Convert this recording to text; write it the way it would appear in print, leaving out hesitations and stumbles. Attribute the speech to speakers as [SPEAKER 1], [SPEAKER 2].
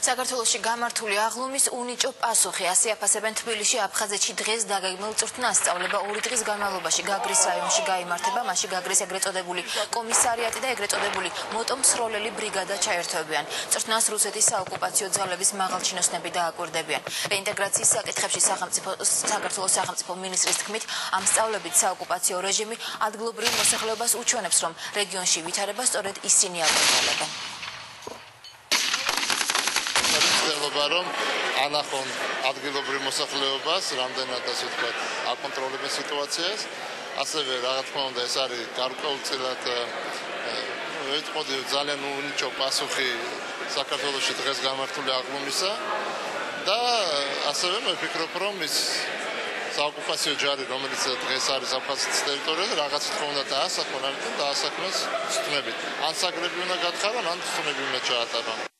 [SPEAKER 1] საქართველოში გამართული აღლუმის უნიჭო პასუხი ასე აფასებენ თბილისში აფხაზეთში დღეს დაგეგმილ წვრთნა სწავლება 2 დღის განმავლობაში გაგრის რაიონში გაიმართება, მასში გაგრის ეგრეთ წოდებული კომისარიატი და ეგრეთ წოდებული მოტომსროლელი ბრიგადა ჩაერთვებიან. წვრთნას რუსეთის საოკუპაციო ძალების მაღალჩინოსნები დააკვირდებიან. რეინტეგრაციის საკითხებში საქართველოს სახელმწიფო მინისტრის თქმით, ამ სწავლებით საოკუპაციო რეჟიმი ადგილობრივ მოსახლეობას უჩვენებს, რომ რეგიონში ვითარება სწორედ ისინი აკონტროლებენ.
[SPEAKER 2] რომ ანახონ ადგილობრივ მოსახლეობას, რამდენად ასე ვთქვათ, აკონტროლებენ სიტუაციას. ასევე რა თქმა უნდა, ეს არის გარკვეულწილად ვეთყოდი ძალიან უნიჭო პასუხი საქართველოში დღეს გამართული აღლუმისა და ასევე მე ვფიქრობ, რომ ის საოკუპაციო ჯარი, რომელიც დღეს არის აფხაზეთის ტერიტორიაზე, რაღაც თქმა უნდა დაასახონ, ამიტომ დაასაქმეს სტუმრებით. ან საგრები უნდა გათხარონ, ან სტუმრები უნდა ჩაატარონ.